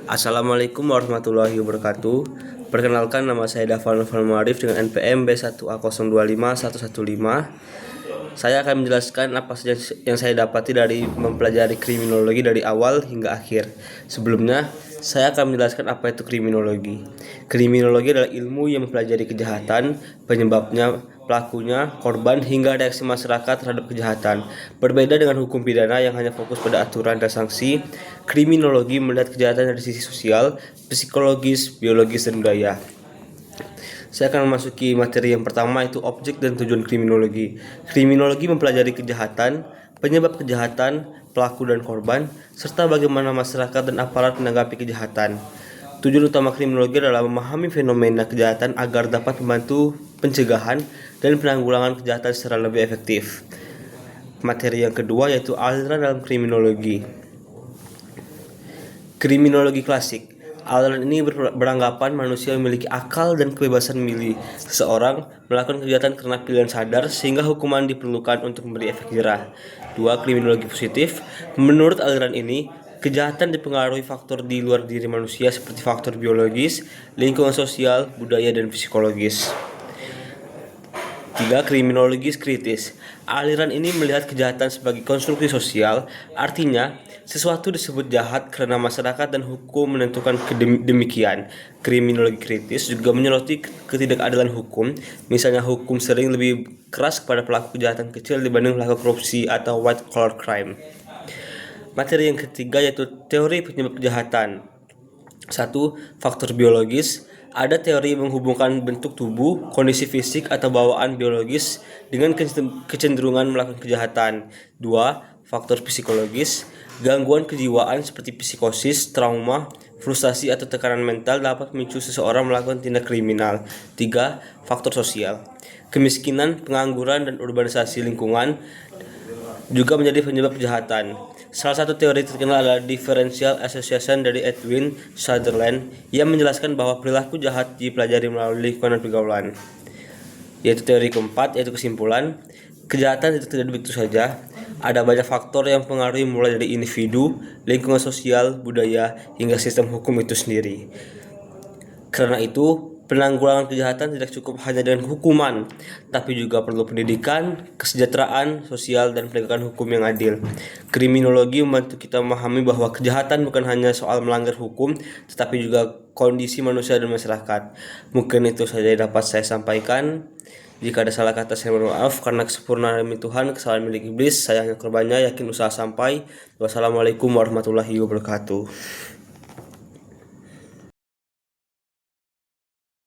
Assalamualaikum warahmatullahi wabarakatuh. Perkenalkan, nama saya Dafal Novel Ma'arif dengan NPM B1A025115. Saya akan menjelaskan apa saja yang saya dapati dari mempelajari kriminologi dari awal hingga akhir. Sebelumnya, saya akan menjelaskan apa itu kriminologi. Kriminologi adalah ilmu yang mempelajari kejahatan, penyebabnya, pelakunya, korban, hingga reaksi masyarakat terhadap kejahatan. Berbeda dengan hukum pidana yang hanya fokus pada aturan dan sanksi, kriminologi melihat kejahatan dari sisi sosial, psikologis, biologis, dan budaya. Saya akan memasuki materi yang pertama, yaitu objek dan tujuan kriminologi. Kriminologi mempelajari kejahatan, penyebab kejahatan, pelaku dan korban, serta bagaimana masyarakat dan aparat menanggapi kejahatan. Tujuan utama kriminologi adalah memahami fenomena kejahatan agar dapat membantu pencegahan dan penanggulangan kejahatan secara lebih efektif. Materi yang kedua yaitu aliran dalam kriminologi. Kriminologi klasik. Aliran ini beranggapan manusia memiliki akal dan kebebasan memilih. Seseorang melakukan kejahatan karena pilihan sadar sehingga hukuman diperlukan untuk memberi efek jerah. 2. Kriminologi positif. Menurut aliran ini, kejahatan dipengaruhi faktor di luar diri manusia seperti faktor biologis, lingkungan sosial, budaya, dan psikologis. 3. Kriminologi kritis. Aliran ini melihat kejahatan sebagai konstruksi sosial, artinya sesuatu disebut jahat karena masyarakat dan hukum menentukan demikian. Kriminologi kritis juga menyoroti ketidakadilan hukum, misalnya hukum sering lebih keras kepada pelaku kejahatan kecil dibanding pelaku korupsi atau white collar crime. Materi yang ketiga yaitu teori penyebab kejahatan. 1. Faktor biologis. Ada teori menghubungkan bentuk tubuh, kondisi fisik atau bawaan biologis dengan kecenderungan melakukan kejahatan. 2. Faktor psikologis. Gangguan kejiwaan seperti psikosis, trauma, frustasi atau tekanan mental dapat memicu seseorang melakukan tindak kriminal. 3. Faktor sosial. Kemiskinan, pengangguran, dan urbanisasi lingkungan juga menjadi penyebab kejahatan. Salah satu teori terkenal adalah differential association dari Edwin Sutherland yang menjelaskan bahwa perilaku jahat dipelajari melalui lingkungan dan pergaulan. Yaitu teori keempat, yaitu kesimpulan, kejahatan itu tidak begitu saja. Ada banyak faktor yang mempengaruhi mulai dari individu, lingkungan sosial, budaya, hingga sistem hukum itu sendiri. Karena itu, penanggulangan kejahatan tidak cukup hanya dengan hukuman, tapi juga perlu pendidikan, kesejahteraan sosial, dan penegakan hukum yang adil. Kriminologi membantu kita memahami bahwa kejahatan bukan hanya soal melanggar hukum, tetapi juga kondisi manusia dan masyarakat. Mungkin itu saja yang dapat saya sampaikan. Jika ada salah kata, saya mohon maaf, karena kesempurnaan demi Tuhan, kesalahan milik iblis. Saya hanya korbannya, yakin usaha sampai. Wassalamualaikum warahmatullahi wabarakatuh.